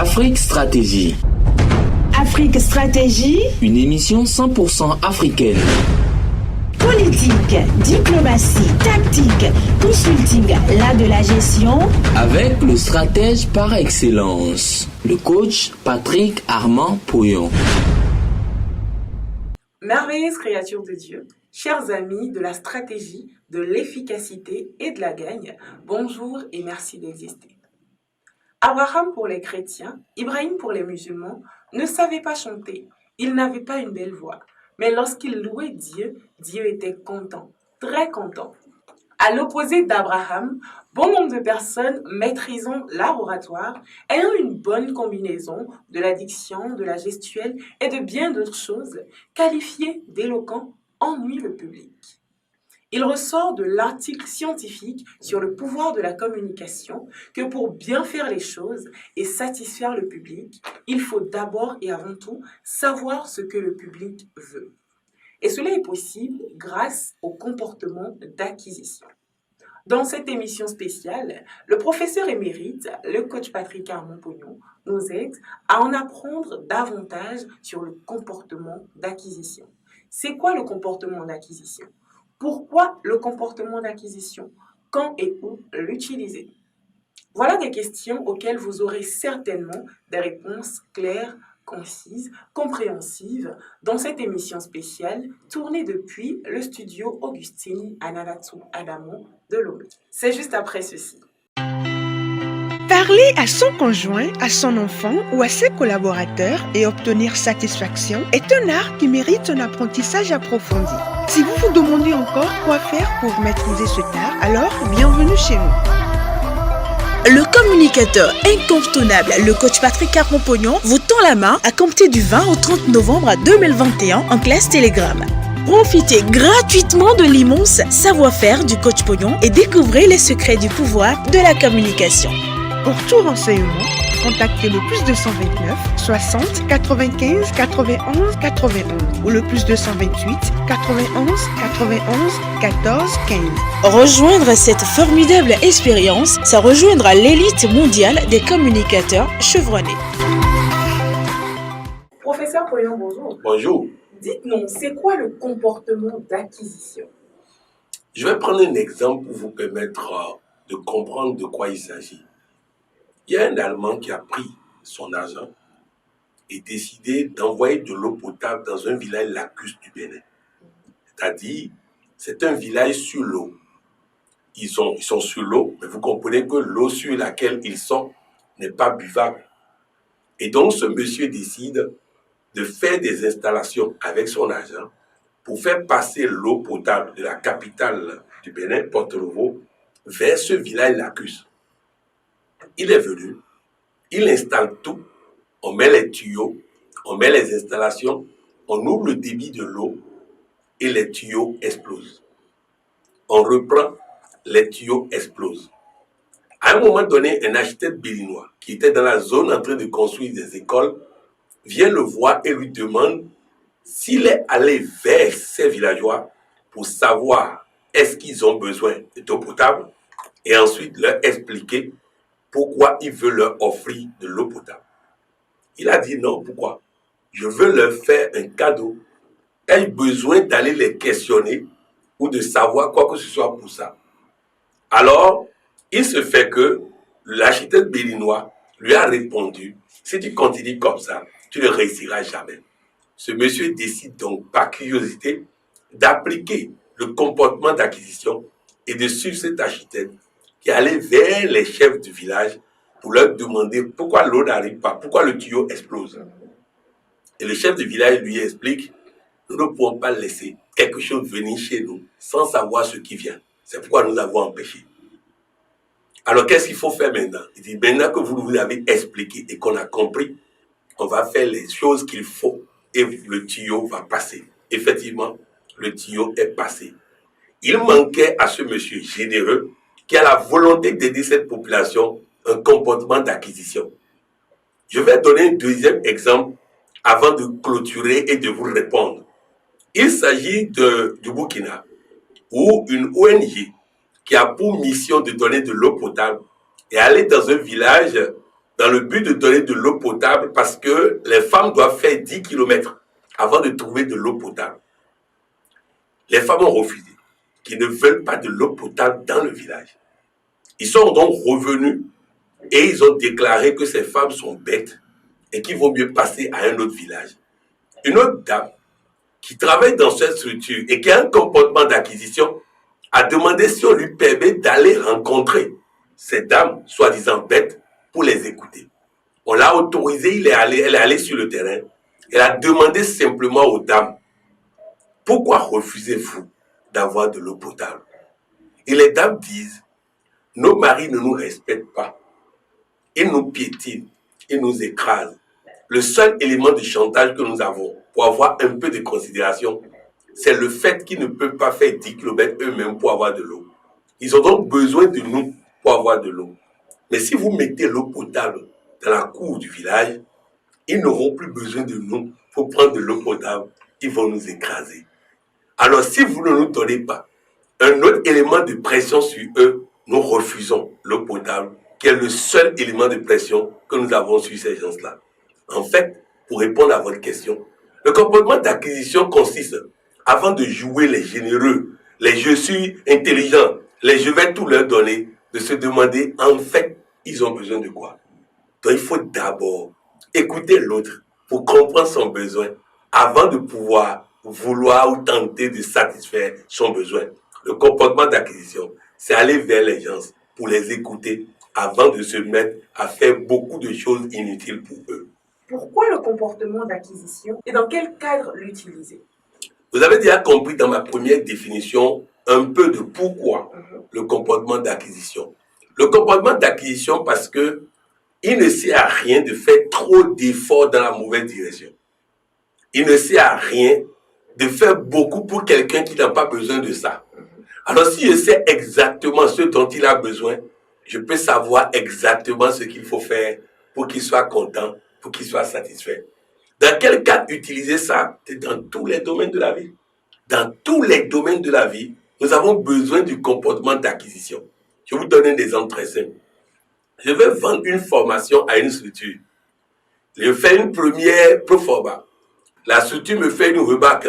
Afrique Stratégie. Afrique Stratégie. Une émission 100% africaine. Politique, diplomatie, tactique, consulting, l'art de la gestion. Avec le stratège par excellence, le coach Patrick Armand Pouillon. Merveilleuse créature de Dieu, chers amis de la stratégie, de l'efficacité et de la gagne, bonjour et merci d'exister. Abraham pour les chrétiens, Ibrahim pour les musulmans, ne savait pas chanter, il n'avait pas une belle voix. Mais lorsqu'il louait Dieu, Dieu était content, très content. À l'opposé d'Abraham, bon nombre de personnes maîtrisant l'art oratoire, ayant une bonne combinaison de la diction, de la gestuelle et de bien d'autres choses, qualifiées d'éloquents, ennuient le public. Il ressort de l'article scientifique sur le pouvoir de la communication que pour bien faire les choses et satisfaire le public, il faut d'abord et avant tout savoir ce que le public veut. Et cela est possible grâce au comportement d'acquisition. Dans cette émission spéciale, le professeur émérite, le coach Patrick Armand Pouillon, nous aide à en apprendre davantage sur le comportement d'acquisition. C'est quoi le comportement d'acquisition ? Pourquoi le comportement d'acquisition ? Quand et où l'utiliser ? Voilà des questions auxquelles vous aurez certainement des réponses claires, concises, compréhensives dans cette émission spéciale tournée depuis le studio Augustine Analatu Adamo de Lomé. C'est juste après ceci. Parler à son conjoint, à son enfant ou à ses collaborateurs et obtenir satisfaction est un art qui mérite un apprentissage approfondi. Si vous vous demandez encore quoi faire pour maîtriser cet art, alors bienvenue chez nous. Le communicateur incontournable, le coach Patrick Armand Pouillon, vous tend la main à compter du 20 au 30 novembre 2021 en classe Telegram. Profitez gratuitement de l'immense savoir-faire du coach Pouillon et découvrez les secrets du pouvoir de la communication. Pour tout renseignement, contactez le plus 229 60 95 91 91 ou le plus 228 91 91 14 15. Rejoindre cette formidable expérience, c'est rejoindre l'élite mondiale des communicateurs chevronnés. Professeur Pouillon, bonjour. Bonjour. Dites-nous, c'est quoi le comportement d'acquisition ? Je vais prendre un exemple pour vous permettre de comprendre de quoi il s'agit. Il y a un Allemand qui a pris son argent et décidé d'envoyer de l'eau potable dans un village lacustre du Bénin. C'est-à-dire, c'est un village sur l'eau. Ils sont sur l'eau, mais vous comprenez que l'eau sur laquelle ils sont n'est pas buvable. Et donc, ce monsieur décide de faire des installations avec son argent pour faire passer l'eau potable de la capitale du Bénin, Porto-Novo, vers ce village lacustre. Il est venu, il installe tout, on met les tuyaux, on met les installations, on ouvre le débit de l'eau et les tuyaux explosent. On reprend, les tuyaux explosent. À un moment donné, un architecte béninois qui était dans la zone en train de construire des écoles vient le voir et lui demande s'il est allé vers ces villageois pour savoir est-ce qu'ils ont besoin d'eau potable et ensuite leur expliquer pourquoi il veut leur offrir de l'eau potable. Il a dit non, pourquoi? Je veux leur faire un cadeau. Ai-je besoin d'aller les questionner ou de savoir quoi que ce soit pour ça? Alors, il se fait que l'architecte béninois lui a répondu, si tu continues comme ça, tu ne réussiras jamais. Ce monsieur décide donc, par curiosité, d'appliquer le comportement d'acquisition et de suivre cet architecte qui allait vers les chefs du village pour leur demander pourquoi l'eau n'arrive pas, pourquoi le tuyau explose. Et le chef du village lui explique, nous ne pouvons pas laisser quelque chose venir chez nous sans savoir ce qui vient. C'est pourquoi nous l'avons empêché. Alors qu'est-ce qu'il faut faire maintenant? Il dit, maintenant que vous avez expliqué et qu'on a compris, on va faire les choses qu'il faut et le tuyau va passer. Effectivement, le tuyau est passé. Il manquait à ce monsieur généreux qui a la volonté d'aider cette population un comportement d'acquisition. Je vais donner un deuxième exemple avant de clôturer et de vous répondre. Il s'agit du Burkina, où une ONG qui a pour mission de donner de l'eau potable est allée dans un village dans le but de donner de l'eau potable parce que les femmes doivent faire 10 km avant de trouver de l'eau potable. Les femmes ont refusé, qu'ils ne veulent pas de l'eau potable dans le village. Ils sont donc revenus et ils ont déclaré que ces femmes sont bêtes et qu'il vaut mieux passer à un autre village. Une autre dame qui travaille dans cette structure et qui a un comportement d'acquisition a demandé si on lui permet d'aller rencontrer ces dames, soi-disant bêtes, pour les écouter. On l'a autorisé, elle est allée sur le terrain. Elle a demandé simplement aux dames, pourquoi refusez-vous d'avoir de l'eau potable? Et les dames disent, nos maris ne nous respectent pas. Ils nous piétinent, ils nous écrasent. Le seul élément de chantage que nous avons pour avoir un peu de considération, c'est le fait qu'ils ne peuvent pas faire 10 km eux-mêmes pour avoir de l'eau. Ils ont donc besoin de nous pour avoir de l'eau. Mais si vous mettez l'eau potable dans la cour du village, ils n'auront plus besoin de nous pour prendre de l'eau potable. Ils vont nous écraser. Alors si vous ne nous donnez pas un autre élément de pression sur eux, nous refusons l'eau potable, qui est le seul élément de pression que nous avons sur ces gens-là. En fait, pour répondre à votre question, le comportement d'acquisition consiste, avant de jouer les généreux, les je suis intelligent, les je vais tout leur donner, de se demander en fait, ils ont besoin de quoi. Donc il faut d'abord écouter l'autre pour comprendre son besoin avant de pouvoir vouloir ou tenter de satisfaire son besoin. Le comportement d'acquisition, c'est aller vers les gens pour les écouter avant de se mettre à faire beaucoup de choses inutiles pour eux. Pourquoi le comportement d'acquisition et dans quel cadre l'utiliser? Vous avez déjà compris dans ma première définition un peu de pourquoi le comportement d'acquisition. Le comportement d'acquisition parce que il ne sert à rien de faire trop d'efforts dans la mauvaise direction. Il ne sert à rien de faire beaucoup pour quelqu'un qui n'a pas besoin de ça. Alors si je sais exactement ce dont il a besoin, je peux savoir exactement ce qu'il faut faire pour qu'il soit content, pour qu'il soit satisfait. Dans quel cas utiliser ça? C'est dans tous les domaines de la vie. Dans tous les domaines de la vie, nous avons besoin du comportement d'acquisition. Je vous donne un exemple très simple. Je vais vendre une formation à une structure. Je fais une première proforma. La structure me fait une remarque.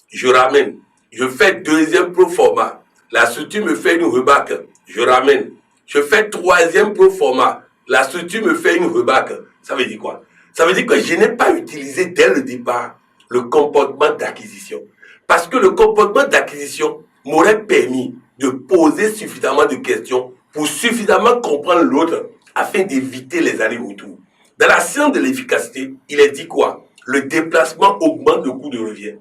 Je ramène. Je fais deuxième proforma. La structure me fait une remarque. Je ramène. Je fais troisième proforma. La structure me fait une remarque. Ça veut dire quoi? Ça veut dire que je n'ai pas utilisé dès le départ le comportement d'acquisition. Parce que le comportement d'acquisition m'aurait permis de poser suffisamment de questions pour suffisamment comprendre l'autre afin d'éviter les allers-retours. Dans la science de l'efficacité, il est dit quoi? Le déplacement augmente le coût de revient.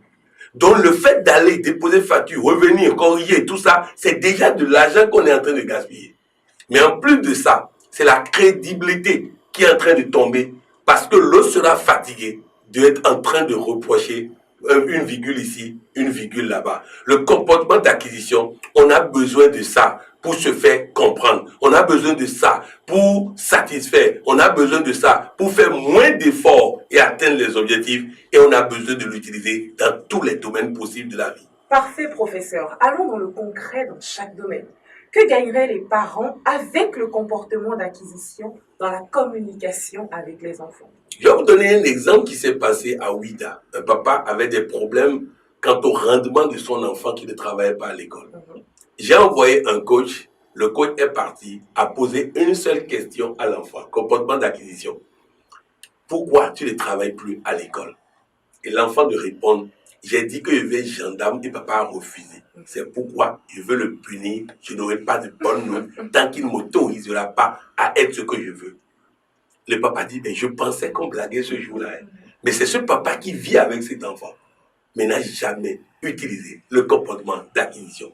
Donc le fait d'aller déposer facture, revenir, corriger, tout ça, c'est déjà de l'argent qu'on est en train de gaspiller. Mais en plus de ça, c'est la crédibilité qui est en train de tomber parce que l'autre sera fatigué d'être en train de reprocher une virgule ici, une virgule là-bas. Le comportement d'acquisition, on a besoin de ça pour se faire comprendre. On a besoin de ça pour satisfaire. On a besoin de ça pour faire moins d'efforts et atteindre les objectifs. Et on a besoin de l'utiliser dans tous les domaines possibles de la vie. Parfait, professeur. Allons dans le concret dans chaque domaine. Que gagneraient les parents avec le comportement d'acquisition dans la communication avec les enfants? Je vais vous donner un exemple qui s'est passé à Ouida. Un papa avait des problèmes quant au rendement de son enfant qui ne travaillait pas à l'école. J'ai envoyé un coach. Le coach est parti à poser une seule question à l'enfant. Comportement d'acquisition. Pourquoi tu ne travailles plus à l'école? Et l'enfant de répondre, j'ai dit que je vais être gendarme et papa a refusé. C'est pourquoi je veux le punir. Je n'aurai pas de bonne note tant qu'il ne m'autorisera pas à être ce que je veux. Le papa dit, mais je pensais qu'on blaguait ce jour-là. Mais c'est ce papa qui vit avec cet enfant, mais n'a jamais utilisé le comportement d'acquisition.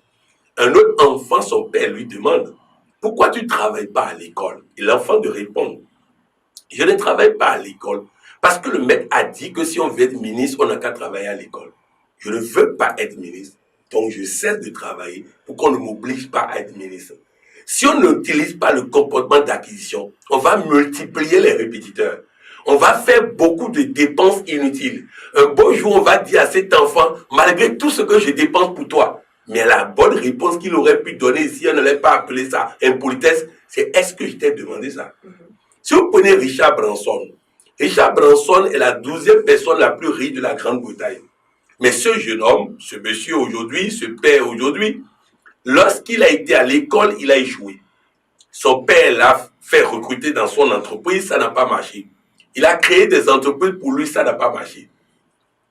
Un autre enfant, son père lui demande, pourquoi tu ne travailles pas à l'école? Et l'enfant de répondre, je ne travaille pas à l'école parce que le maître a dit que si on veut être ministre, on n'a qu'à travailler à l'école. Je ne veux pas être ministre, donc je cesse de travailler pour qu'on ne m'oblige pas à être ministre. Si on n'utilise pas le comportement d'acquisition, on va multiplier les répétiteurs. On va faire beaucoup de dépenses inutiles. Un beau jour, on va dire à cet enfant, malgré tout ce que je dépense pour toi, mais la bonne réponse qu'il aurait pu donner si on ne l'avait pas appelé ça impolitesse, c'est est-ce que je t'ai demandé ça? Si vous prenez Richard Branson est la 12e personne la plus riche de la Grande-Bretagne. Mais ce jeune homme, ce monsieur aujourd'hui, ce père aujourd'hui, lorsqu'il a été à l'école, il a échoué. Son père l'a fait recruter dans son entreprise, ça n'a pas marché. Il a créé des entreprises pour lui, ça n'a pas marché.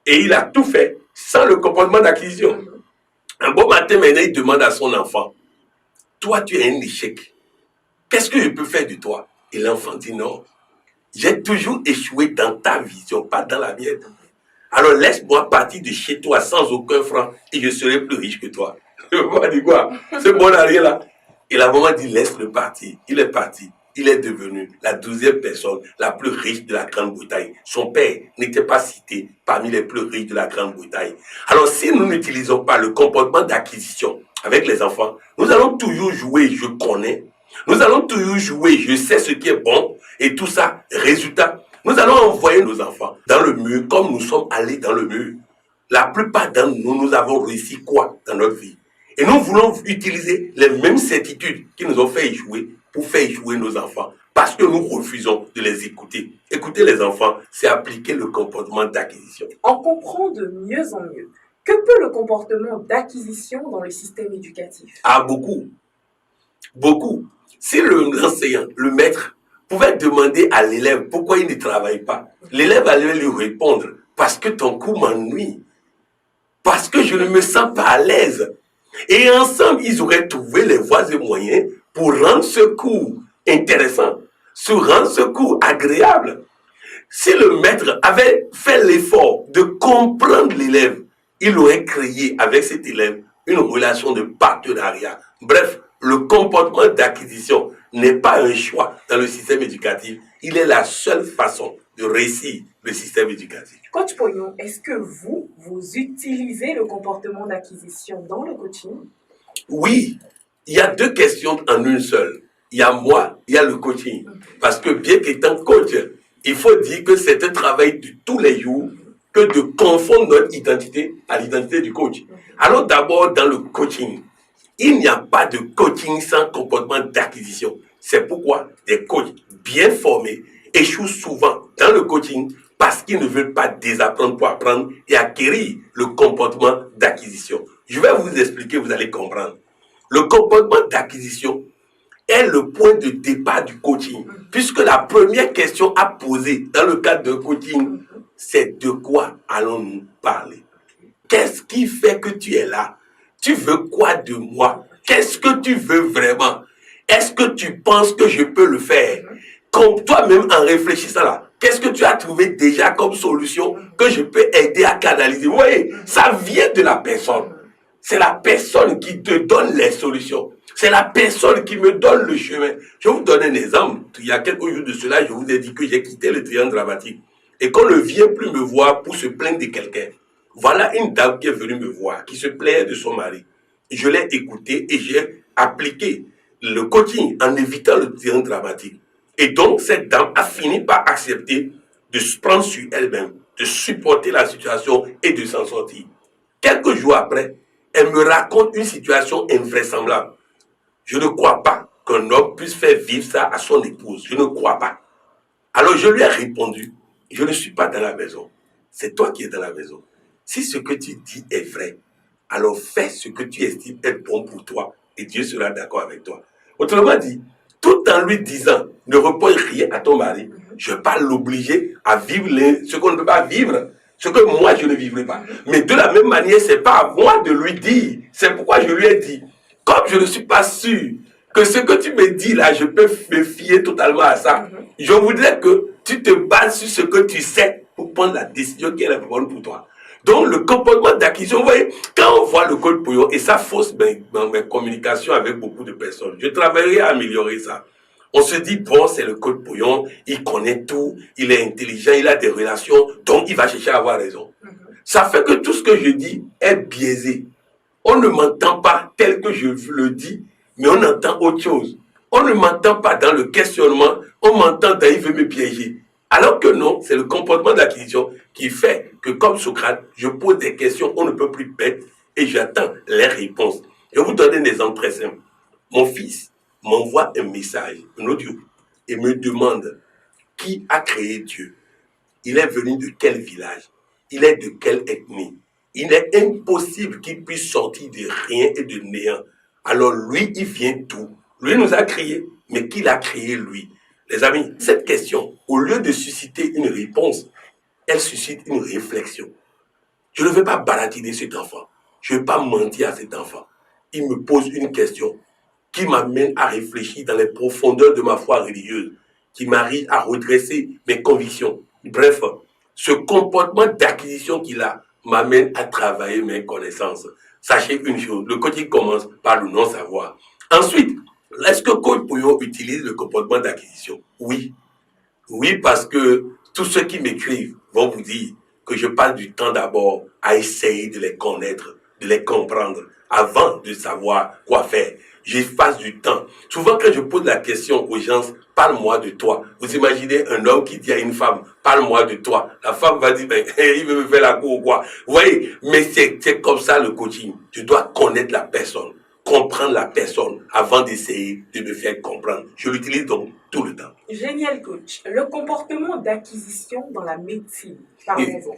Et il a tout fait sans le comportement d'acquisition. Un beau matin, maintenant, il demande à son enfant, toi, tu es un échec. Qu'est-ce que je peux faire de toi? Et l'enfant dit non. J'ai toujours échoué dans ta vision, pas dans la mienne. Alors laisse-moi partir de chez toi sans aucun franc et je serai plus riche que toi. Le maman dit quoi? Ce bon arrière là. Et la maman dit laisse-le partir. Il est parti. Il est devenu la 12e personne la plus riche de la Grande-Bretagne. Son père n'était pas cité parmi les plus riches de la Grande-Bretagne. Alors si nous n'utilisons pas le comportement d'acquisition avec les enfants, nous allons toujours jouer je connais. Nous allons toujours jouer je sais ce qui est bon. Et tout ça, résultat, nous allons envoyer nos enfants dans le mur comme nous sommes allés dans le mur. La plupart d'entre nous, nous avons réussi quoi dans notre vie? Et nous voulons utiliser les mêmes certitudes qui nous ont fait échouer pour faire échouer nos enfants. Parce que nous refusons de les écouter. Écouter les enfants, c'est appliquer le comportement d'acquisition. On comprend de mieux en mieux. Que peut le comportement d'acquisition dans le système éducatif? Ah, beaucoup. Beaucoup. Si l'enseignant, le maître, pouvait demander à l'élève pourquoi il ne travaille pas, l'élève allait lui répondre parce que ton cours m'ennuie, parce que je ne me sens pas à l'aise. Et ensemble, ils auraient trouvé les voies et moyens pour rendre ce cours intéressant, rendre ce cours agréable. Si le maître avait fait l'effort de comprendre l'élève, il aurait créé avec cet élève une relation de partenariat. Bref, le comportement d'acquisition n'est pas un choix dans le système éducatif. Il est la seule façon de réussir le système éducatif. Coach Pognon, est-ce que vous utilisez le comportement d'acquisition dans le coaching? Oui, il y a deux questions en une seule. Il y a moi, il y a le coaching. Parce que bien qu'étant coach, il faut dire que c'est un travail de tous les jours que de confondre notre identité à l'identité du coach. Alors d'abord, dans le coaching, il n'y a pas de coaching sans comportement d'acquisition. C'est pourquoi des coachs bien formés échouent souvent dans le coaching parce qu'ils ne veulent pas désapprendre pour apprendre et acquérir le comportement d'acquisition. Je vais vous expliquer, vous allez comprendre. Le comportement d'acquisition est le point de départ du coaching, puisque la première question à poser dans le cadre d'un coaching, c'est de quoi allons-nous parler? Qu'est-ce qui fait que tu es là? Tu veux quoi de moi? Qu'est-ce que tu veux vraiment? Est-ce que tu penses que je peux le faire? Comme toi-même en réfléchissant là, qu'est-ce que tu as trouvé déjà comme solution que je peux aider à canaliser? Vous voyez, ça vient de la personne. C'est la personne qui te donne les solutions. C'est la personne qui me donne le chemin. Je vais vous donner un exemple. Il y a quelques jours de cela, je vous ai dit que j'ai quitté le triangle dramatique et qu'on ne vient plus me voir pour se plaindre de quelqu'un. Voilà une dame qui est venue me voir, qui se plaignait de son mari. Je l'ai écoutée et j'ai appliqué le coaching en évitant le triangle dramatique. Et donc, cette dame a fini par accepter de se prendre sur elle-même, de supporter la situation et de s'en sortir. Quelques jours après, elle me raconte une situation invraisemblable. Je ne crois pas qu'un homme puisse faire vivre ça à son épouse. Je ne crois pas. Alors je lui ai répondu, je ne suis pas dans la maison. C'est toi qui es dans la maison. Si ce que tu dis est vrai, alors fais ce que tu estimes être bon pour toi et Dieu sera d'accord avec toi. Autrement dit, tout en lui disant, ne reproche rien à ton mari, je ne vais pas l'obliger à vivre ce qu'on ne peut pas vivre, ce que moi je ne vivrai pas. Mais de la même manière, ce n'est pas à moi de lui dire. C'est pourquoi je lui ai dit, comme je ne suis pas sûr que ce que tu me dis là, je peux me fier totalement à ça, je voudrais que tu te bases sur ce que tu sais pour prendre la décision qui est la bonne pour toi. Donc, le comportement d'acquisition, vous voyez, quand on voit le code Pognon, et ça fausse dans mes communications avec beaucoup de personnes, je travaillerai à améliorer ça. On se dit, bon, c'est le code Pognon, il connaît tout, il est intelligent, il a des relations, donc il va chercher à avoir raison. Ça fait que tout ce que je dis est biaisé. On ne m'entend pas tel que je le dis, mais on entend autre chose. On ne m'entend pas dans le questionnement, on m'entend dans il veut me piéger. Alors que non, c'est le comportement d'acquisition qui fait que comme Socrate, je pose des questions, on ne peut plus bête et j'attends les réponses. Je vais vous donner des exemples très simples. Mon fils m'envoie un message, un audio, et me demande qui a créé Dieu. Il est venu de quel village? Il est de quelle ethnie? Il est impossible qu'il puisse sortir de rien et de néant. Alors lui, il vient d'où? Lui nous a créés, mais qui l'a créé lui? Les amis, cette question, au lieu de susciter une réponse, elle suscite une réflexion. Je ne vais pas baratiner cet enfant. Je ne vais pas mentir à cet enfant. Il me pose une question qui m'amène à réfléchir dans les profondeurs de ma foi religieuse, qui m'arrive à redresser mes convictions. Bref, ce comportement d'acquisition qu'il a m'amène à travailler mes connaissances. Sachez une chose, le coaching commence par le non-savoir. Ensuite, est-ce que Coach Pouillon utilise le comportement d'acquisition? Oui. Oui, parce que tous ceux qui m'écrivent vont vous dire que je passe du temps d'abord à essayer de les connaître, de les comprendre, avant de savoir quoi faire. J'efface du temps. Souvent, quand je pose la question aux gens, parle-moi de toi. Vous imaginez un homme qui dit à une femme, parle-moi de toi. La femme va dire, ben, il veut me faire la cour ou quoi. Vous voyez, mais c'est comme ça le coaching. Je dois connaître la personne, comprendre la personne avant d'essayer de me faire comprendre. Je l'utilise donc tout le temps. Génial, coach. Le comportement d'acquisition dans la médecine. Parlons-en.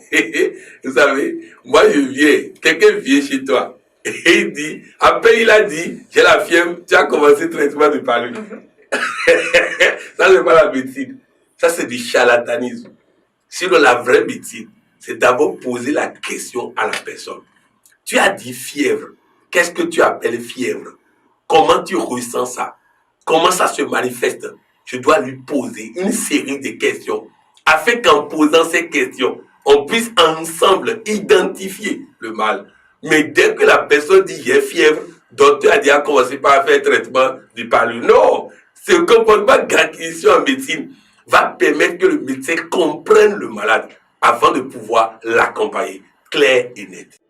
Vous savez, moi je viens, quelqu'un vient chez toi et il dit, après il a dit, j'ai la fièvre, tu as commencé le traitement de palu. Ça c'est pas la médecine. Ça c'est du charlatanisme. Sinon la vraie médecine, c'est d'abord poser la question à la personne. Tu as dit fièvre. Qu'est-ce que tu appelles fièvre? Comment tu ressens ça? Comment ça se manifeste? Je dois lui poser une série de questions afin qu'en posant ces questions, on puisse ensemble identifier le mal. Mais dès que la personne dit j'ai fièvre, le docteur a déjà commencé par faire traitement du palu. Non, ce comportement d'acquisition en médecine va permettre que le médecin comprenne le malade avant de pouvoir l'accompagner clair et net.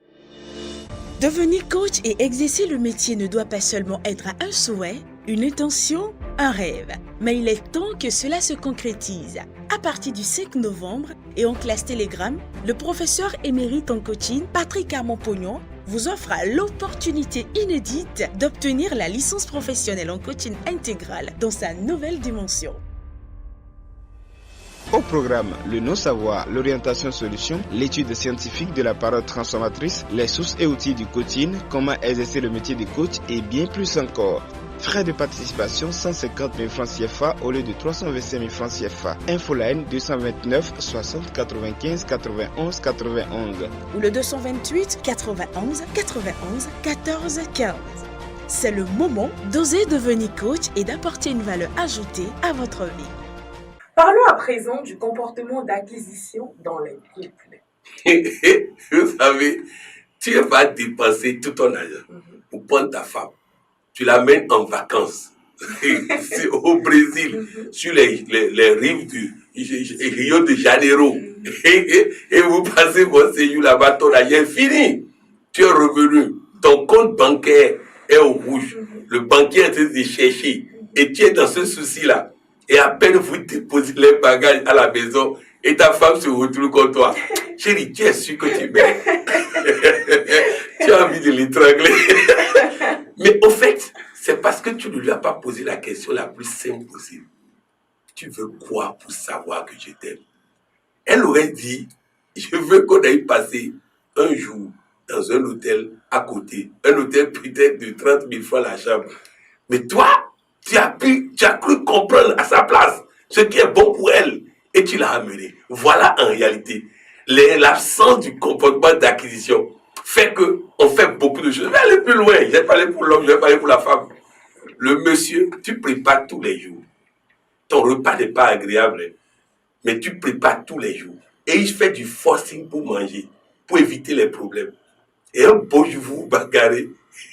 Devenir coach et exercer le métier ne doit pas seulement être un souhait, une intention, un rêve. Mais il est temps que cela se concrétise. À partir du 5 novembre et en classe Telegram, le professeur émérite en coaching, Patrick Armand-Pognon, vous offre l'opportunité inédite d'obtenir la licence professionnelle en coaching intégral dans sa nouvelle dimension. Au programme, le non-savoir, l'orientation solution, l'étude scientifique de la parole transformatrice, les sources et outils du coaching, comment exercer le métier de coach et bien plus encore. Frais de participation 150 000 francs CFA au lieu de 325 000 francs CFA. Infoline 229 60 95 91 91. Ou le 228 91 91 14 15. C'est le moment d'oser devenir coach et d'apporter une valeur ajoutée à votre vie. Parlons à présent du comportement d'acquisition dans les couples. Vous savez, tu vas dépenser tout ton argent pour prendre ta femme. Tu l'amènes en vacances au Brésil, sur les rives du Rio de Janeiro. Et vous passez votre séjour là-bas, ton argent est fini. Tu es revenu. Ton compte bancaire est au rouge. Le banquier est en train de chercher. Et tu es dans ce souci-là. Et à peine vous déposez les bagages à la maison et ta femme se retrouve contre toi. Chérie, tu es sûr que tu m'aimes. Tu as envie de l'étrangler. Mais au fait, c'est parce que tu ne lui as pas posé la question la plus simple possible. Tu veux quoi pour savoir que je t'aime? Elle aurait dit, je veux qu'on aille passer un jour dans un hôtel à côté. Un hôtel peut-être de 30 000 francs la chambre. Mais toi, tu as cru comprendre à sa place ce qui est bon pour elle et tu l'as amené. Voilà en réalité l'absence du comportement d'acquisition fait que on fait beaucoup de choses. Je vais aller plus loin. Je vais parler pour l'homme, je vais parler pour la femme. Le monsieur, tu prépares tous les jours. Ton repas n'est pas agréable, mais tu prépares tous les jours. Et il fait du forcing pour manger, pour éviter les problèmes. Et un beau jour, vous vous bagarrez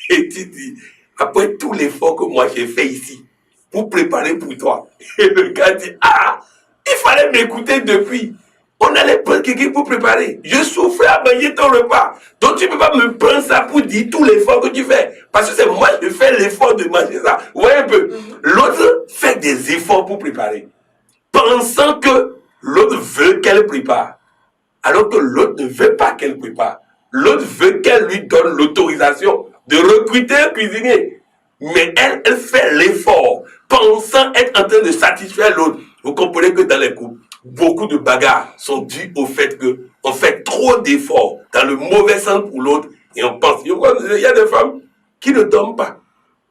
et tu dis, après tout l'effort que moi j'ai fait ici, pour préparer pour toi. Et le gars dit, ah, il fallait m'écouter depuis. On allait prendre quelqu'un pour préparer. Je souffrais à manger ton repas. Donc tu ne peux pas me prendre ça pour dire tout l'effort que tu fais. Parce que c'est moi qui fais l'effort de manger ça. Vous voyez un peu. L'autre fait des efforts pour préparer. Pensant que l'autre veut qu'elle prépare. Alors que l'autre ne veut pas qu'elle prépare. L'autre veut qu'elle lui donne l'autorisation de recruter un cuisinier. Mais elle fait l'effort, pensant être en train de satisfaire l'autre. Vous comprenez que dans les couples, beaucoup de bagarres sont dues au fait qu'on fait trop d'efforts dans le mauvais sens pour l'autre et on pense. Il y a des femmes qui ne dorment pas.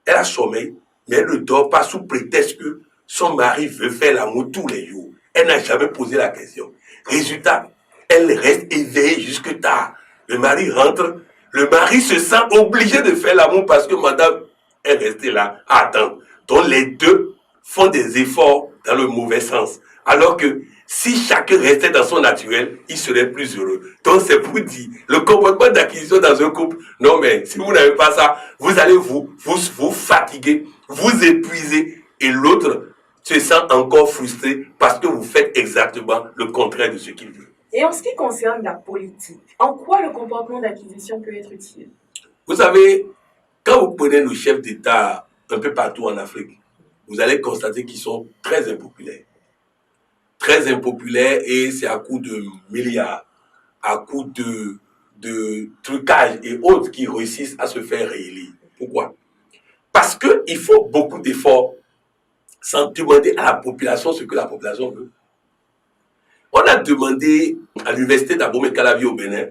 Elle a sommeil, mais elle ne dort pas sous prétexte que son mari veut faire l'amour tous les jours. Elle n'a jamais posé la question. Résultat, elle reste éveillée jusque tard. Le mari rentre, le mari se sent obligé de faire l'amour parce que madame est restée là à attendre. Donc les deux font des efforts dans le mauvais sens. Alors que si chacun restait dans son naturel, il serait plus heureux. Donc c'est pour dire, le comportement d'acquisition dans un couple, non mais si vous n'avez pas ça, vous allez vous fatiguer, vous épuiser et l'autre se sent encore frustré parce que vous faites exactement le contraire de ce qu'il veut. Et en ce qui concerne la politique, en quoi le comportement d'acquisition peut être utile? Vous savez, quand vous prenez nos chefs d'État un peu partout en Afrique, vous allez constater qu'ils sont très impopulaires. Très impopulaires et c'est à coup de milliards, à coup de trucages et autres qui réussissent à se faire réélire. Pourquoi? Parce qu'il faut beaucoup d'efforts sans demander à la population ce que la population veut. On a demandé à l'université d'Abomey-Calavi au Bénin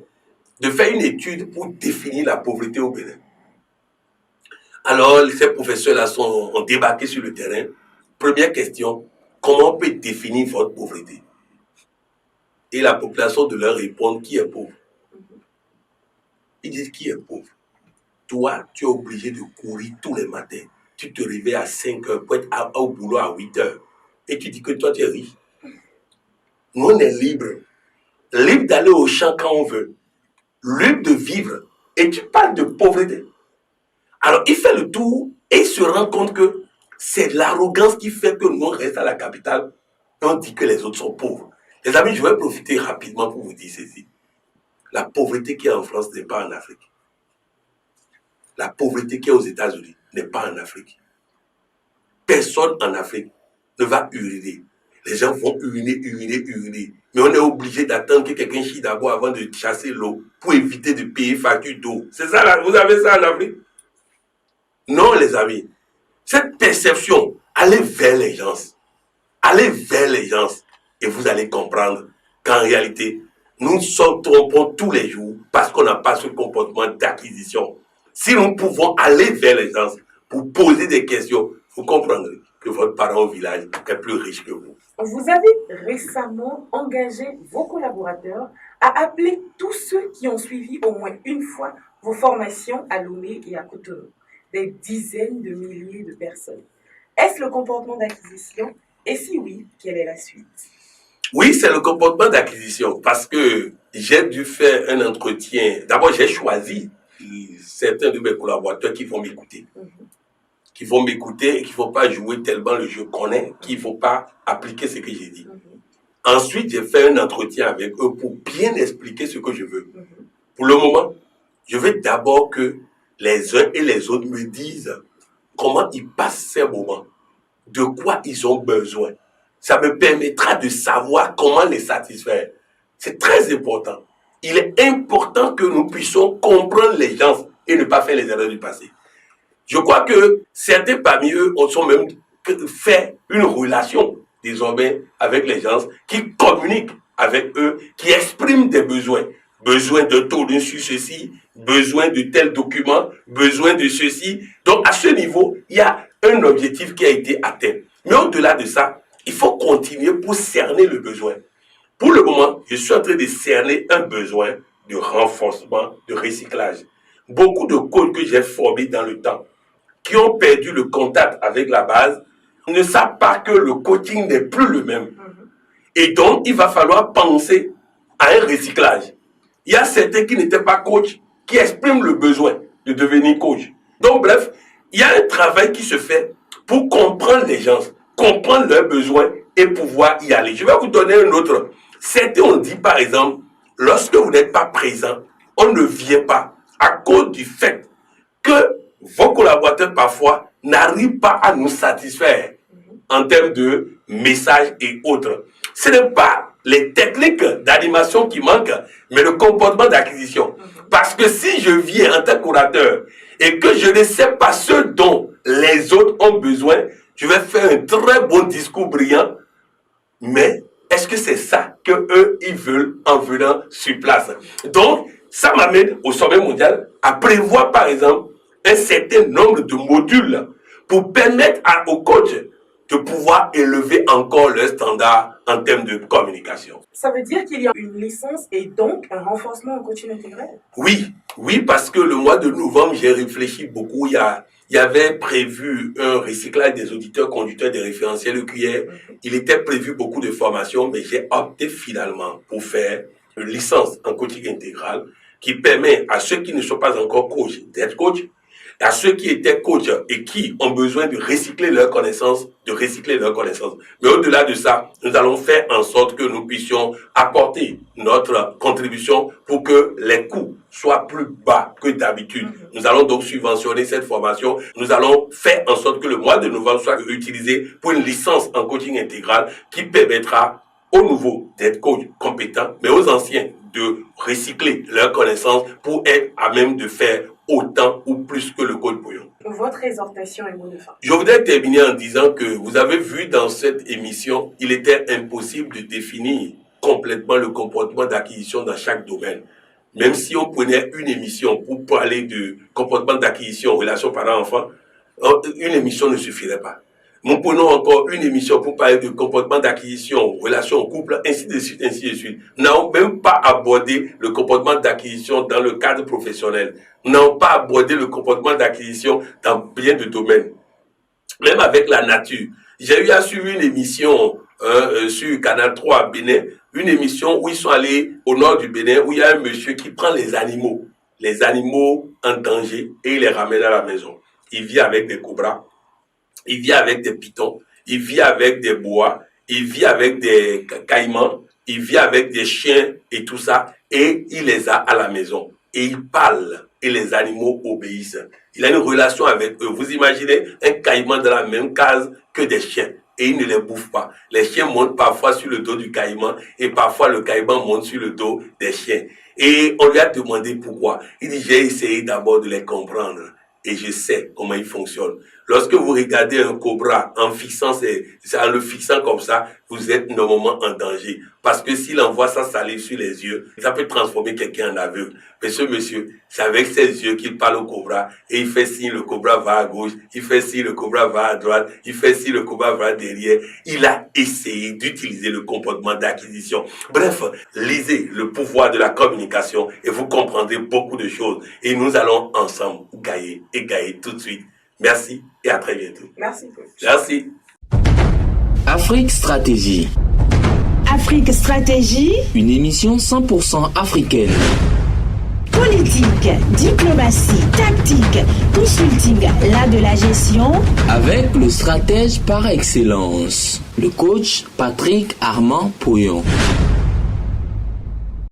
de faire une étude pour définir la pauvreté au Bénin. Alors, ces professeurs-là ont débarqué sur le terrain. Première question, comment on peut définir votre pauvreté? Et la population de leur répondre, qui est pauvre? Ils disent, qui est pauvre? Toi, tu es obligé de courir tous les matins. Tu te réveilles à 5 heures pour être au boulot à 8 heures. Et tu dis que toi, tu es riche. Nous, on est libre. Libre d'aller au champ quand on veut. Libre de vivre. Et tu parles de pauvreté. Alors, il fait le tour et il se rend compte que c'est l'arrogance qui fait que nous, on reste à la capitale et on dit que les autres sont pauvres. Les amis, je vais profiter rapidement pour vous dire ceci. La pauvreté qui est en France n'est pas en Afrique. La pauvreté qui est aux États-Unis n'est pas en Afrique. Personne en Afrique ne va uriner. Les gens vont uriner. Mais on est obligé d'attendre que quelqu'un chie d'abord avant de chasser l'eau pour éviter de payer facture d'eau. C'est ça, là, vous avez ça en Afrique? Non, les amis. Cette perception, allez vers les gens. Allez vers les gens et vous allez comprendre qu'en réalité, nous nous trompons tous les jours parce qu'on n'a pas ce comportement d'acquisition. Si nous pouvons aller vers les gens pour poser des questions, vous comprendrez que votre parent au village est plus riche que vous. Vous avez récemment engagé vos collaborateurs à appeler tous ceux qui ont suivi au moins une fois vos formations à Lomé et à Cotonou. Des dizaines de milliers de personnes. Est-ce le comportement d'acquisition? Et si oui, quelle est la suite? Oui, c'est le comportement d'acquisition parce que j'ai dû faire un entretien. D'abord, j'ai choisi certains de mes collaborateurs qui vont m'écouter. Qui vont m'écouter et qui ne vont pas jouer tellement le jeu qu'on est, qui ne vont pas appliquer ce que j'ai dit. Ensuite, j'ai fait un entretien avec eux pour bien expliquer ce que je veux. Pour le moment, je veux d'abord que les uns et les autres me disent comment ils passent ces moments, de quoi ils ont besoin. Ça me permettra de savoir comment les satisfaire. C'est très important. Il est important que nous puissions comprendre les gens et ne pas faire les erreurs du passé. Je crois que certains parmi eux ont même fait une relation désormais avec les gens qui communiquent avec eux, qui expriment des besoins. Besoin de tourner sur ceci, besoin de tel document, besoin de ceci. Donc à ce niveau, il y a un objectif qui a été atteint. Mais au-delà de ça, il faut continuer pour cerner le besoin. Pour le moment, je suis en train de cerner un besoin de renforcement, de recyclage. Beaucoup de coachs que j'ai formés dans le temps, qui ont perdu le contact avec la base, ne savent pas que le coaching n'est plus le même. Et donc, il va falloir penser à un recyclage. Il y a certains qui n'étaient pas coachs, qui expriment le besoin de devenir coach. Donc, bref, il y a un travail qui se fait pour comprendre les gens, comprendre leurs besoins et pouvoir y aller. Je vais vous donner un autre. Certains ont dit, par exemple, lorsque vous n'êtes pas présent, on ne vient pas à cause du fait que vos collaborateurs, parfois, n'arrivent pas à nous satisfaire en termes de messages et autres. Ce n'est pas les techniques d'animation qui manquent, mais le comportement d'acquisition. Parce que si je viens en tant qu'orateur et que je ne sais pas ce dont les autres ont besoin, je vais faire un très bon discours brillant, Mais est-ce que c'est ça qu'eux, ils veulent en venant sur place? Donc, ça m'amène au sommet mondial à prévoir, par exemple, un certain nombre de modules pour permettre aux coachs de pouvoir élever encore leur standard en termes de communication. Ça veut dire qu'il y a une licence et donc un renforcement en coaching intégré? Oui, parce que le mois de novembre, j'ai réfléchi beaucoup. Il y avait prévu un recyclage des auditeurs conducteurs des référentiels EQR. Il était prévu beaucoup de formations, mais j'ai opté finalement pour faire une licence en coaching intégral qui permet à ceux qui ne sont pas encore coach d'être coach, à ceux qui étaient coachs et qui ont besoin de recycler leurs connaissances, Mais au-delà de ça, nous allons faire en sorte que nous puissions apporter notre contribution pour que les coûts soient plus bas que d'habitude. Nous allons donc subventionner cette formation. Nous allons faire en sorte que le mois de novembre soit utilisé pour une licence en coaching intégral qui permettra aux nouveaux d'être coach compétents, mais aux anciens de recycler leurs connaissances pour être à même de faire autant ou plus que le coach bouillon. Votre exhortation et mot de fin. Je voudrais terminer en disant que vous avez vu dans cette émission, il était impossible de définir complètement le comportement d'acquisition dans chaque domaine. Même si on prenait une émission pour parler de comportement d'acquisition, relation parent-enfant, une émission ne suffirait pas. Nous prenons encore une émission pour parler de comportement d'acquisition, relation au couple, ainsi de suite, ainsi de suite. Nous n'avons même pas abordé le comportement d'acquisition dans le cadre professionnel. Nous n'avons pas abordé le comportement d'acquisition dans bien de domaines. Même avec la nature. J'ai eu à suivre une émission sur Canal 3 à Bénin, une émission où ils sont allés au nord du Bénin, où il y a un monsieur qui prend les animaux en danger, et il les ramène à la maison. Il vit avec des cobras. Il vit avec des pitons, il vit avec des boas, il vit avec des caïmans, il vit avec des chiens et tout ça, et il les a à la maison. Et il parle, et les animaux obéissent. Il a une relation avec eux. Vous imaginez un caïman dans la même case que des chiens, et il ne les bouffe pas. Les chiens montent parfois sur le dos du caïman, et parfois le caïman monte sur le dos des chiens. Et on lui a demandé pourquoi. Il dit, j'ai essayé d'abord de les comprendre. Et je sais comment il fonctionne. Lorsque vous regardez un cobra en le fixant comme ça, vous êtes normalement en danger. Parce que s'il envoie sa salive sur les yeux, ça peut transformer quelqu'un en aveugle. Mais ce monsieur, c'est avec ses yeux qu'il parle au cobra. Et il fait signe, le cobra va à gauche. Il fait signe, le cobra va à droite. Il fait signe, le cobra va derrière. Il a essayé d'utiliser le comportement d'acquisition. Bref, lisez le pouvoir de la communication et vous comprendrez beaucoup de choses. Et nous allons ensemble gagner et gagner tout de suite. Merci et à très bientôt. Merci. Merci. Afrique Stratégie. Afrique Stratégie. Une émission 100% africaine. Politique, diplomatie, tactique, consulting, l'art de la gestion. Avec le stratège par excellence, le coach Patrick Armand Pouillon.